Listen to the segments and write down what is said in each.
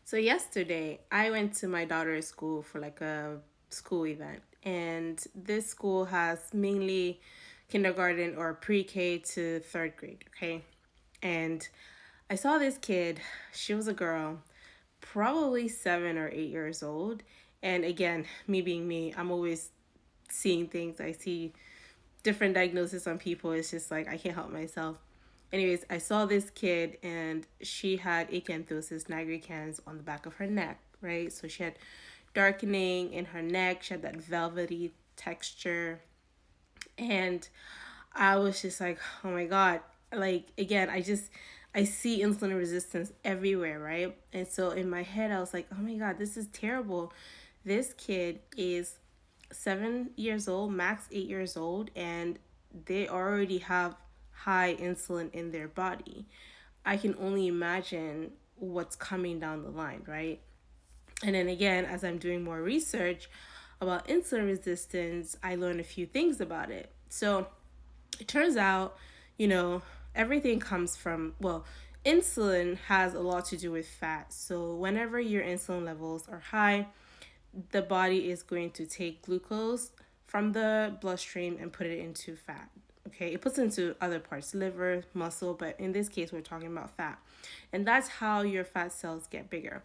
So yesterday, I went to my daughter's school for like a school event, and this school has mainly kindergarten or pre-K to third grade, okay? And I saw this kid, she was a girl, probably 7 or 8 years old. And again, me being me, I'm always seeing things. I see different diagnosis on people. It's just like I can't help myself. Anyways, I saw this kid and she had acanthosis nigricans on the back of her neck, right? So she had darkening in her neck. She had that velvety texture. And I was just like, oh my God. Like, again, I see insulin resistance everywhere, right? And so in my head, I was like, oh my God, this is terrible. This kid is 7 years old, max 8 years old, and they already have high insulin in their body. I can only imagine what's coming down the line, right? And then again, as I'm doing more research about insulin resistance, I learned a few things about it. So it turns out, you know, everything comes from, well, insulin has a lot to do with fat. So whenever your insulin levels are high, the body is going to take glucose from the bloodstream and put it into fat. Okay, it puts it into other parts, liver, muscle, but in this case, we're talking about fat. And that's how your fat cells get bigger.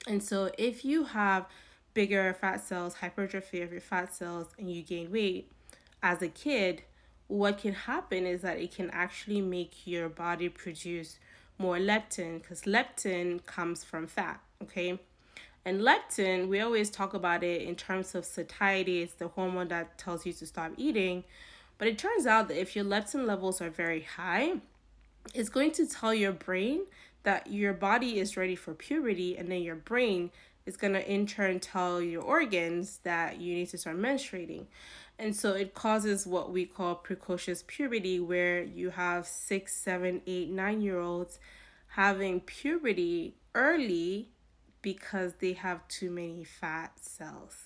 And so if you have bigger fat cells, hypertrophy of your fat cells, and you gain weight as a kid, what can happen is that it can actually make your body produce more leptin, because leptin comes from fat, okay? And leptin, we always talk about it in terms of satiety. It's the hormone that tells you to stop eating. But it turns out that if your leptin levels are very high, it's going to tell your brain that your body is ready for puberty, and then your brain is going to in turn tell your organs that you need to start menstruating. And so it causes what we call precocious puberty, where you have 6, 7, 8, 9 year olds having puberty early because they have too many fat cells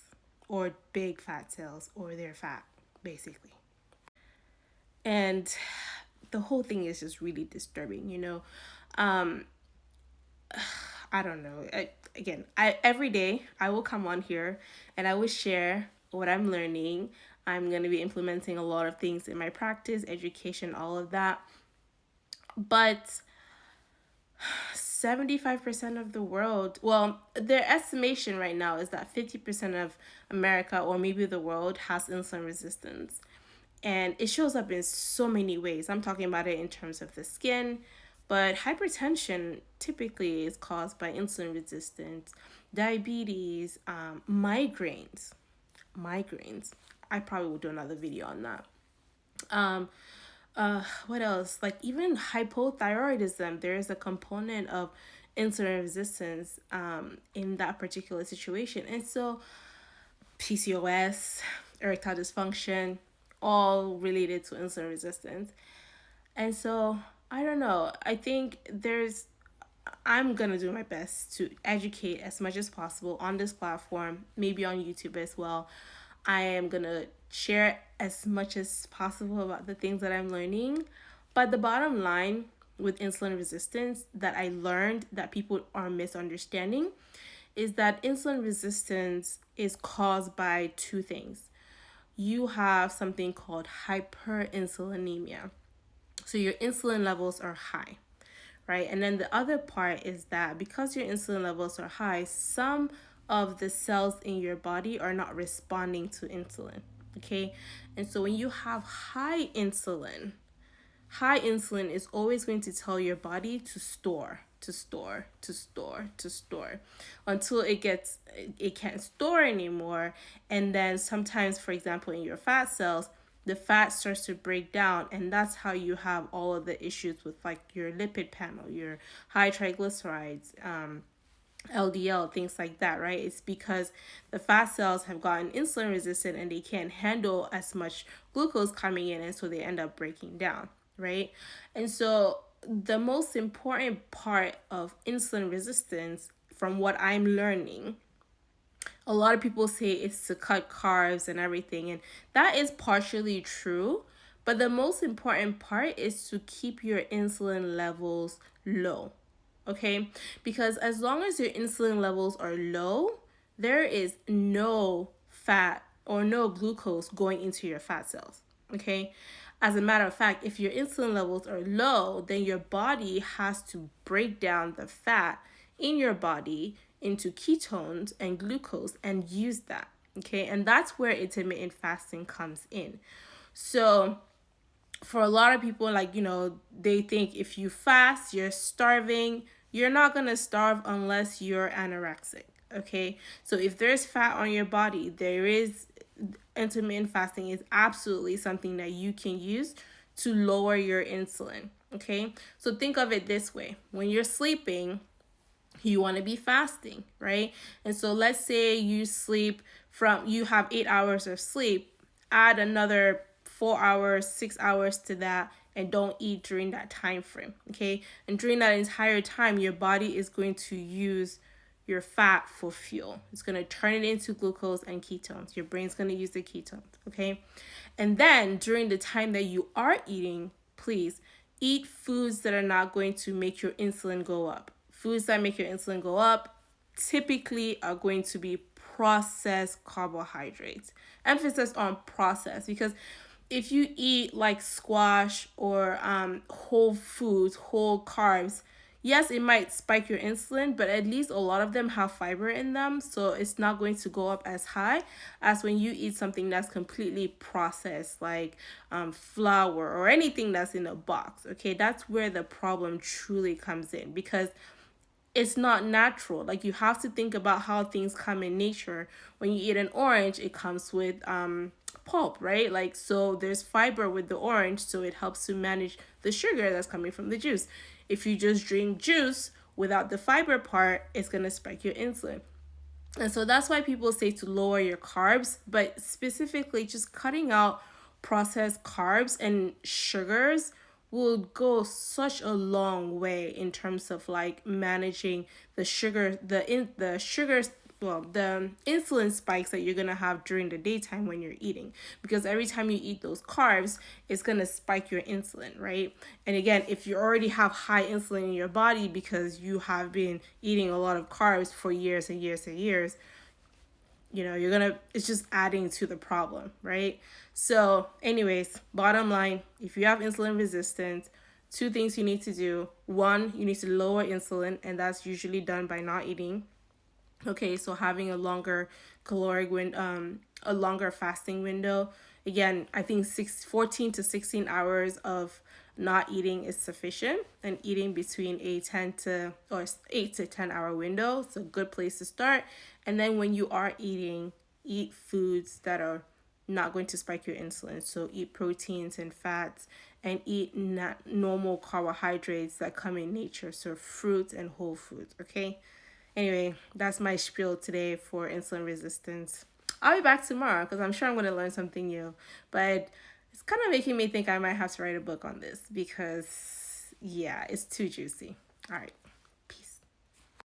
or big fat cells, or they're fat, basically. And the whole thing is just really disturbing. Um, I don't know. I every day I will come on here and I will share what I'm learning. I'm going to be implementing a lot of things in my practice, education, all of that. But 75% of the world, well, their estimation right now is that 50% of America, or maybe the world, has insulin resistance. And it shows up in so many ways. I'm talking about it in terms of the skin, but hypertension typically is caused by insulin resistance, diabetes, migraines. I probably will do another video on that. Um, what else? Like even hypothyroidism, there is a component of insulin resistance in that particular situation. And so PCOS, erectile dysfunction, all related to insulin resistance. And so I don't know. I think I'm gonna do my best to educate as much as possible on this platform, maybe on YouTube as well. I am gonna share as much as possible about the things that I'm learning. But the bottom line with insulin resistance that I learned that people are misunderstanding is that insulin resistance is caused by two things. You have something called hyperinsulinemia. So your insulin levels are high, right? And then the other part is that because your insulin levels are high, some of the cells in your body are not responding to insulin, okay? And so when you have high insulin is always going to tell your body to store, until it can't store anymore. And then sometimes, for example, in your fat cells, the fat starts to break down, and that's how you have all of the issues with like your lipid panel, your high triglycerides, LDL, things like that, right? It's because the fat cells have gotten insulin resistant and they can't handle as much glucose coming in, and so they end up breaking down, right? And so the most important part of insulin resistance, from what I'm learning, a lot of people say it's to cut carbs and everything, and that is partially true. But the most important part is to keep your insulin levels low. okay? Because as long as your insulin levels are low, there is no fat or no glucose going into your fat cells, okay? As a matter of fact, if your insulin levels are low, then your body has to break down the fat in your body into ketones and glucose and use that, okay? And that's where intermittent fasting comes in. So for a lot of people, like, they think if you fast, you're starving. You're not going to starve unless you're anorexic, okay? So if there's fat on your body, there is intermittent fasting is absolutely something that you can use to lower your insulin, okay? So think of it this way. When you're sleeping, you want to be fasting, right? And so let's say you have 8 hours of sleep, add another 4 hours, 6 hours to that, and don't eat during that time frame, okay? And during that entire time, your body is going to use your fat for fuel. It's going to turn it into glucose and ketones. Your brain's going to use the ketones, okay? And then during the time that you are eating, please eat foods that are not going to make your insulin go up. Foods that make your insulin go up typically are going to be processed carbohydrates. Emphasis on processed, because if you eat like squash or whole foods, whole carbs, yes, it might spike your insulin, but at least a lot of them have fiber in them, so it's not going to go up as high as when you eat something that's completely processed, like flour or anything that's in a box, okay? That's where the problem truly comes in, because it's not natural. Like, you have to think about how things come in nature. When you eat an orange, it comes with pulp, right? Like, so there's fiber with the orange, so it helps to manage the sugar that's coming from the juice. If you just drink juice without the fiber part, it's going to spike your insulin. And so that's why people say to lower your carbs, but specifically just cutting out processed carbs and sugars will go such a long way in terms of like managing the insulin spikes that you're gonna have during the daytime when you're eating, because every time you eat those carbs, it's gonna spike your insulin, right? And again, if you already have high insulin in your body because you have been eating a lot of carbs for years and years and years, it's just adding to the problem, right? So anyways, bottom line, if you have insulin resistance, two things you need to do. One, you need to lower insulin, and that's usually done by not eating. Okay, so having a longer a longer fasting window. Again, I think 14 to 16 hours of not eating is sufficient, and eating between 8 to 10 hour window. It's a good place to start. And then when you are eating, eat foods that are not going to spike your insulin. So eat proteins and fats, and eat normal carbohydrates that come in nature. So fruits and whole foods, okay? Anyway, that's my spiel today for insulin resistance. I'll be back tomorrow because I'm sure I'm going to learn something new. But it's kind of making me think I might have to write a book on this because, yeah, it's too juicy. All right.